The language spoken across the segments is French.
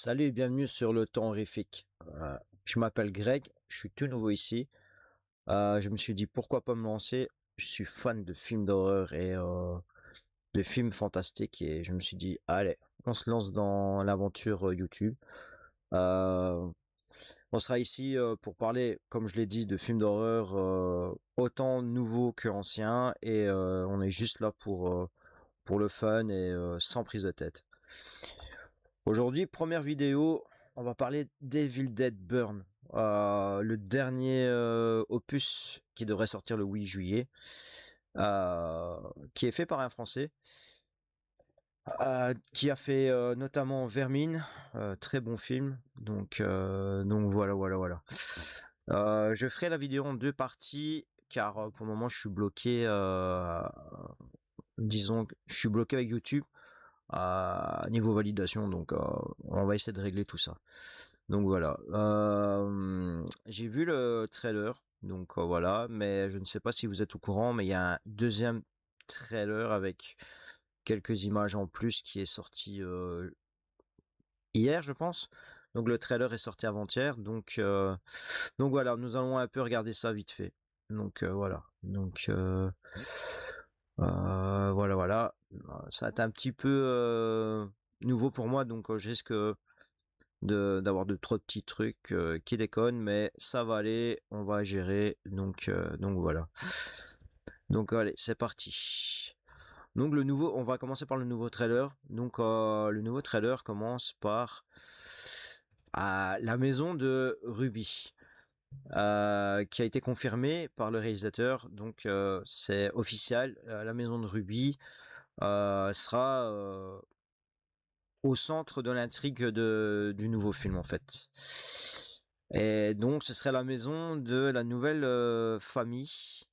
Salut et bienvenue sur le temps horrifique. Je m'appelle Greg, je suis tout nouveau ici. Je me suis dit pourquoi pas me lancer. Je suis fan de films d'horreur et de films fantastiques et je me suis dit allez, on se lance dans l'aventure YouTube. Euh, on sera ici pour parler, comme je l'ai dit, de films d'horreur autant nouveaux que anciens et on est juste là pour le fun et sans prise de tête. Aujourd'hui, première vidéo, on va parler d'Evil Dead Burn, le dernier opus qui devrait sortir le 8 juillet, qui est fait par un Français, qui a fait notamment Vermine, très bon film, donc voilà. Je ferai la vidéo en deux parties, car pour le moment je suis bloqué, disons, que je suis bloqué avec YouTube niveau validation, donc on va essayer de régler tout ça. Donc voilà, j'ai vu le trailer, donc voilà, mais je ne sais pas si vous êtes au courant, mais il y a un deuxième trailer avec quelques images en plus qui est sorti hier, je pense. Donc le trailer est sorti avant-hier, donc voilà, nous allons un peu regarder ça vite fait. Donc voilà, voilà. Ça va être un petit peu nouveau pour moi, donc je risque d'avoir de trop de petits trucs qui déconnent, mais ça va aller, on va gérer, donc voilà. Donc allez, c'est parti. Donc on va commencer par le nouveau trailer. Donc le nouveau trailer commence par la maison de Ruby. Qui a été confirmée par le réalisateur, donc c'est officiel, la maison de Ruby sera au centre de l'intrigue du nouveau film en fait. Et donc ce serait la maison de la nouvelle famille,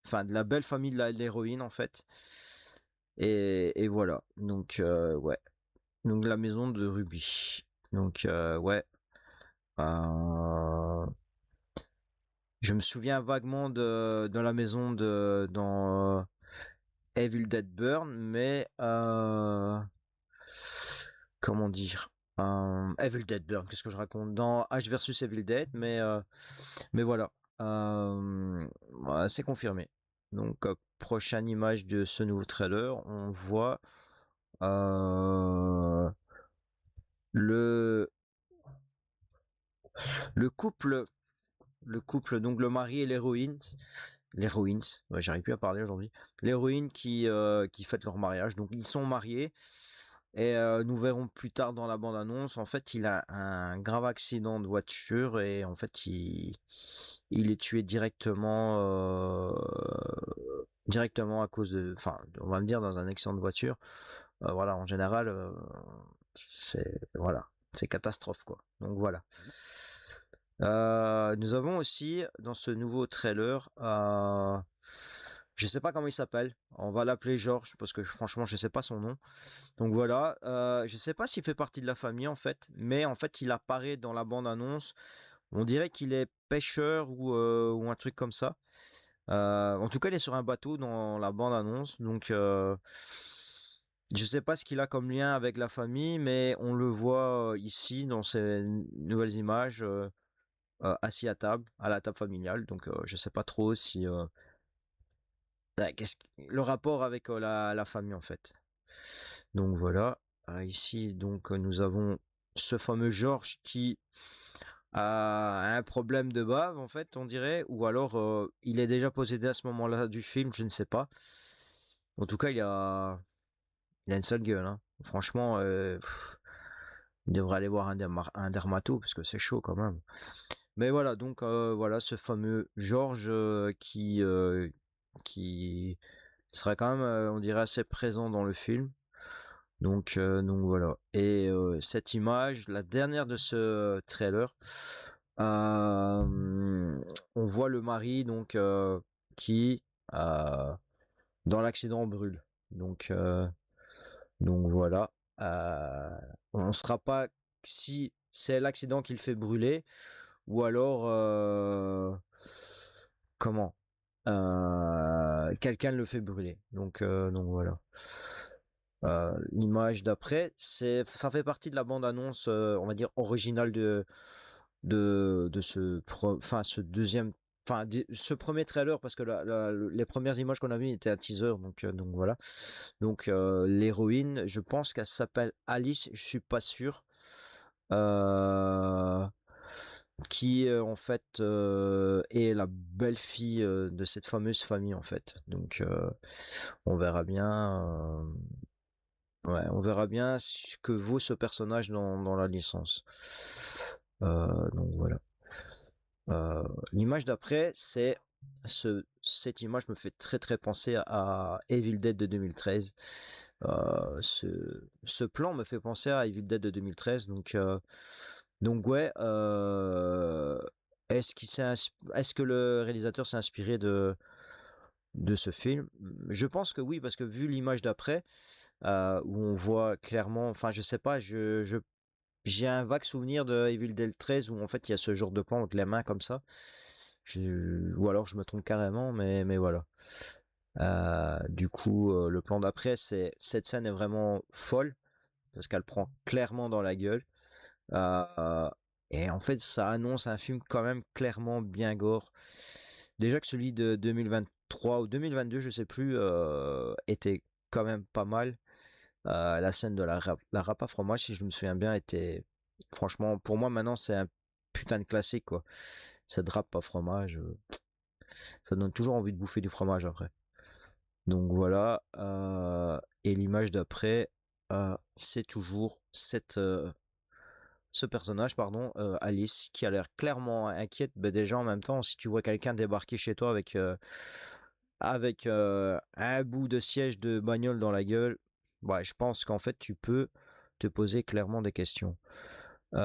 enfin de la belle famille de l'héroïne en fait. Et voilà, donc ouais, donc la maison de Ruby. Donc ouais, euh, je me souviens vaguement de la maison dans Evil Dead Burn, mais comment dire, Evil Dead Burn, qu'est-ce que je raconte dans H versus Evil Dead, mais voilà, voilà, c'est confirmé. Donc prochaine image de ce nouveau trailer, on voit euh, le le couple le couple, donc le mari et l'héroïne, ouais, j'arrive plus à parler aujourd'hui, l'héroïne qui fête leur mariage, donc ils sont mariés. Et nous verrons plus tard dans la bande-annonce, en fait, il a un grave accident de voiture et en fait, il est tué directement à cause de, enfin, on va me dire dans un accident de voiture. Voilà, en général, voilà, c'est catastrophe quoi. Donc voilà. Nous avons aussi dans ce nouveau trailer, je sais pas comment il s'appelle. On va l'appeler George parce que franchement je sais pas son nom. Donc voilà, je sais pas s'il fait partie de la famille en fait, mais en fait il apparaît dans la bande annonce. On dirait qu'il est pêcheur ou un truc comme ça. En tout cas il est sur un bateau dans la bande annonce, donc je sais pas ce qu'il a comme lien avec la famille, mais on le voit ici dans ces nouvelles images. Assis à la table familiale. Donc je sais pas trop si le rapport avec la famille en fait. Donc voilà. Ici donc nous avons ce fameux George qui a un problème de bave en fait on dirait, ou alors il est déjà possédé à ce moment-là du film, je ne sais pas. En tout cas il a une sale gueule, hein. Franchement il devrait aller voir un dermato parce que c'est chaud quand même. Mais voilà, donc voilà ce fameux George qui sera quand même, on dirait, assez présent dans le film. Donc voilà. Et cette image, la dernière de ce trailer, on voit le mari donc qui dans l'accident brûle. Donc voilà. On ne saura pas si c'est l'accident qui le fait brûler ou alors comment quelqu'un le fait brûler. Donc voilà. L'image d'après, ça fait partie de la bande-annonce, on va dire originale de ce deuxième, ce premier trailer, parce que les premières images qu'on a vues étaient un teaser, donc voilà. Donc l'héroïne, je pense qu'elle s'appelle Alice, je suis pas sûr. Euh, qui en fait est la belle-fille de cette fameuse famille en fait. Donc on verra bien, ouais, on verra bien ce que vaut ce personnage dans la licence. Donc voilà. L'image d'après, c'est cette image me fait très très penser à Evil Dead de 2013. Ce plan me fait penser à Evil Dead de 2013, donc ouais. Est-ce que le réalisateur s'est inspiré de ce film? Je pense que oui, parce que vu l'image d'après, où on voit clairement, enfin je sais pas, j'ai un vague souvenir de Evil Dead 13 où en fait il y a ce genre de plan avec les mains comme ça. Ou alors je me trompe carrément, mais voilà. Du coup, le plan d'après, cette scène est vraiment folle parce qu'elle prend clairement dans la gueule. Euh, et en fait, ça annonce un film quand même clairement bien gore. Déjà que celui de 2023 ou 2022, je sais plus, était quand même pas mal. La scène de la râpe à fromage, si je me souviens bien, était franchement, pour moi maintenant, c'est un putain de classique quoi. Cette râpe à fromage, ça donne toujours envie de bouffer du fromage après. Donc voilà. Et l'image d'après, c'est toujours ce personnage, pardon, Alice, qui a l'air clairement inquiète. Ben déjà en même temps, si tu vois quelqu'un débarquer chez toi avec un bout de siège de bagnole dans la gueule, ouais, je pense qu'en fait tu peux te poser clairement des questions. Donc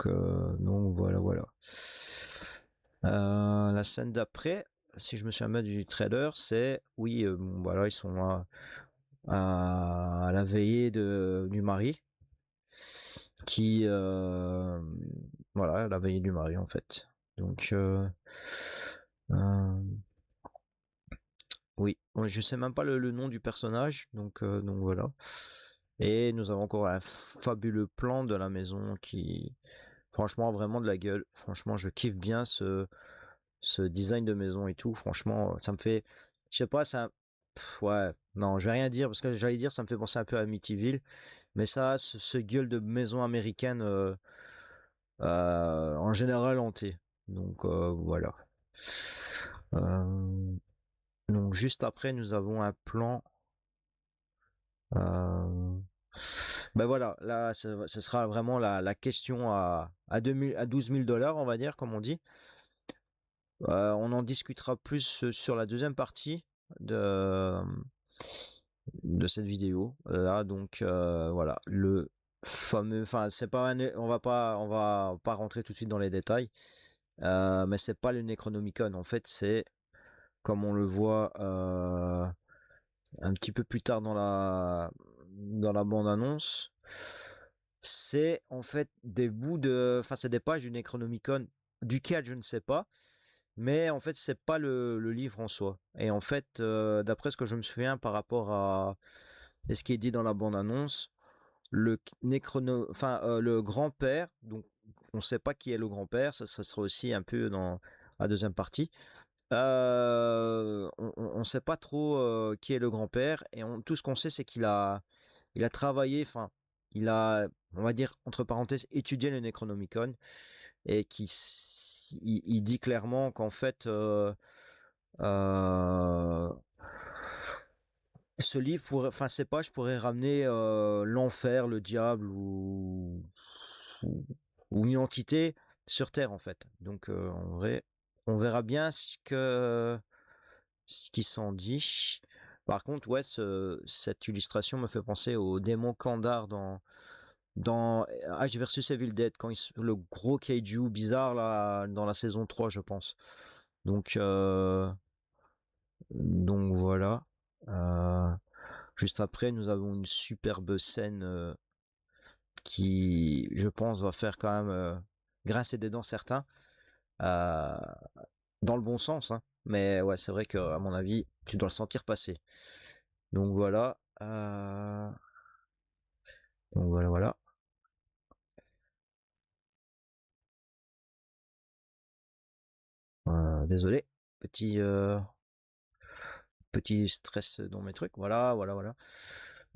voilà, voilà. La scène d'après, si je me souviens bien du trailer, c'est oui, bon, voilà, ils sont à la veillée du mari, qui voilà, la veillée du mari en fait. Donc euh, oui, ouais, je sais même pas le nom du personnage, donc voilà. Et nous avons encore un fabuleux plan de la maison qui, franchement, vraiment de la gueule. Franchement, je kiffe bien ce design de maison et tout. Franchement, ça me fait, je sais pas, ouais, non, je vais rien dire parce que j'allais dire, ça me fait penser un peu à Amityville, mais ça, ce gueule de maison américaine, en général hanté. Donc voilà. Euh, donc juste après, nous avons un plan. Euh, Ben voilà, là, ce sera vraiment la question à 2000, à 12 000 dollars, on va dire, comme on dit. On en discutera plus sur la deuxième partie de, de cette vidéo. Là, donc, voilà, le fameux, enfin, c'est pas, on va pas rentrer tout de suite dans les détails, mais c'est pas le Necronomicon. En fait, c'est, comme on le voit un petit peu plus tard dans la bande-annonce, c'est en fait des bouts enfin c'est des pages du Necronomicon duquel je ne sais pas, mais en fait c'est pas le livre en soi. Et en fait, d'après ce que je me souviens par rapport à ce qui est dit dans la bande-annonce, le grand-père, donc on ne sait pas qui est le grand-père, ça sera aussi un peu dans la deuxième partie. On ne sait pas trop qui est le grand-père, et tout ce qu'on sait c'est il a travaillé, enfin, il a, on va dire, entre parenthèses, étudié le Necronomicon, et il dit clairement qu'en fait, euh, ce livre pourrait, enfin, ces pages pourraient ramener l'enfer, le diable ou, ou une entité sur Terre, en fait. Donc, en vrai, on verra bien ce qui s'en dit. Par contre, ouais, cette illustration me fait penser au démon Kandar dans Ash vs Evil Dead, le gros kaiju bizarre là, dans la saison 3, je pense. Donc, donc voilà. Euh, Juste après, nous avons une superbe scène qui, je pense, va faire quand même grincer des dents certains, euh, dans le bon sens, hein. Mais ouais, c'est vrai qu'à mon avis, tu dois le sentir passer. Donc voilà. Donc voilà, voilà. Désolé, petit petit stress dans mes trucs. Voilà, voilà, voilà.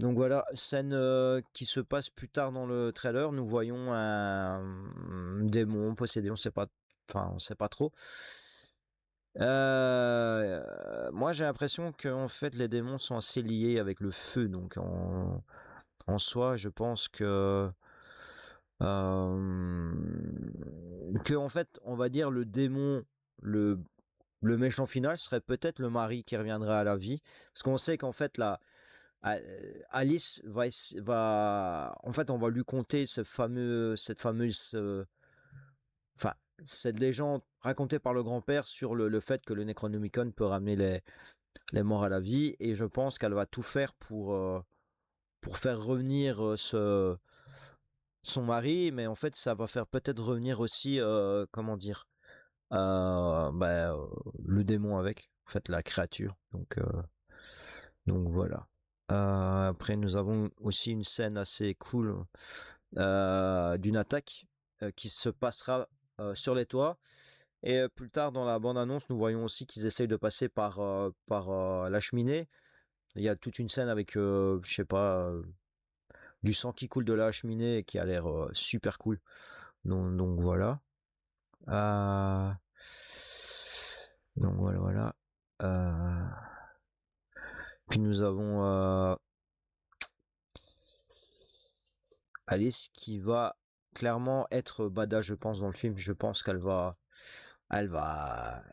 Donc voilà, scène qui se passe plus tard dans le trailer. Nous voyons un démon possédé. On sait pas, enfin, on sait pas trop. Moi, j'ai l'impression que en fait, les démons sont assez liés avec le feu. Donc en soi, je pense que en fait, on va dire le démon, le le méchant final serait peut-être le mari qui reviendrait à la vie, parce qu'on sait qu'en fait Alice en fait, on va lui conter cette fameuse, enfin, cette légende racontée par le grand-père sur le fait que le Necronomicon peut ramener les morts à la vie, et je pense qu'elle va tout faire pour faire revenir son mari, mais en fait, ça va faire peut-être revenir aussi, comment dire, le démon avec, en fait, la créature. Donc voilà. Après, nous avons aussi une scène assez cool d'une attaque qui se passera sur les toits. Et plus tard dans la bande-annonce, nous voyons aussi qu'ils essayent de passer par la cheminée. Il y a toute une scène avec, je sais pas, du sang qui coule de la cheminée et qui a l'air super cool. Donc voilà. Euh, donc voilà, voilà. Euh, Puis nous avons Alice qui va clairement être badass, je pense, dans le film. Je pense elle va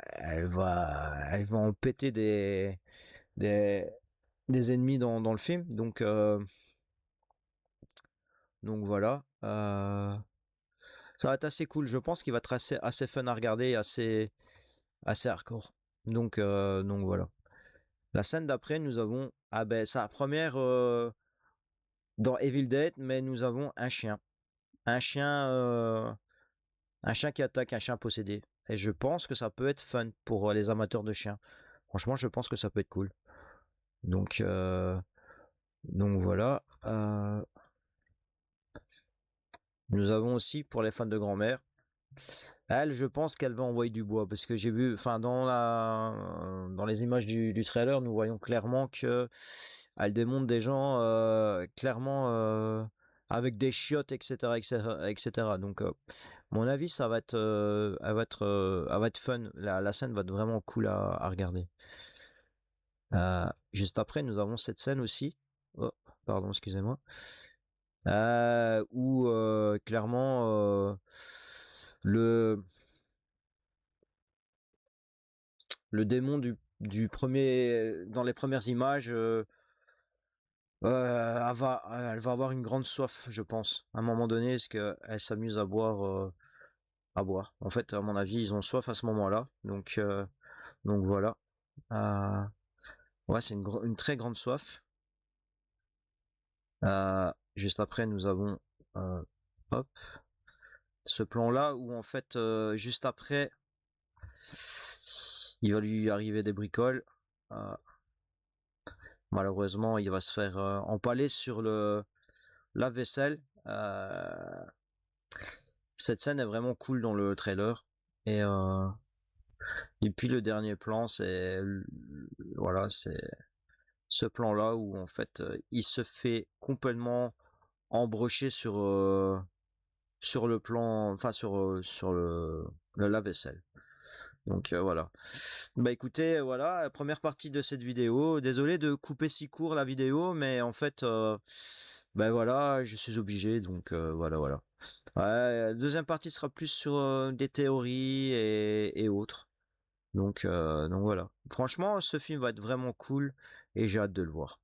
en péter des, des ennemis dans le film. Donc voilà. Ça va être assez cool. Je pense qu'il va être assez fun à regarder et assez hardcore. Donc voilà. La scène d'après, nous avons, ah ben, sa première dans Evil Dead, mais nous avons un chien. Un chien, euh, un chien qui attaque un chien possédé. Et je pense que ça peut être fun pour les amateurs de chiens. Franchement, je pense que ça peut être cool. Donc, euh, donc voilà. Nous avons aussi pour les fans de grand-mère. Elle, je pense qu'elle va envoyer du bois parce que j'ai vu, enfin dans les images du trailer, nous voyons clairement que elle démonte des gens clairement avec des chiottes, etc., etc., etc. Donc, mon avis, ça va être, elle va être fun. La scène va être vraiment cool à regarder. Juste après, nous avons cette scène aussi. Oh, pardon, excusez-moi. Où clairement le le démon du premier dans les premières images elle va avoir une grande soif, je pense, à un moment donné, est-ce qu'elle s'amuse à boire. En fait, à mon avis, ils ont soif à ce moment-là, donc voilà. Euh, ouais, c'est une très grande soif. Juste après, nous avons euh, hop, ce plan-là où en fait, juste après, il va lui arriver des bricoles. Euh, Malheureusement, il va se faire empaler sur le lave-vaisselle. Cette scène est vraiment cool dans le trailer. Et, euh, et puis le dernier plan, voilà, c'est ce plan-là où en fait il se fait complètement embrocher sur le plan, enfin sur le lave-vaisselle. Donc voilà. Bah écoutez, voilà, première partie de cette vidéo. Désolé de couper si court la vidéo, mais en fait, ben voilà, je suis obligé, donc voilà, voilà. Ouais, deuxième partie sera plus sur des théories et autres. Donc voilà. Franchement, ce film va être vraiment cool et j'ai hâte de le voir.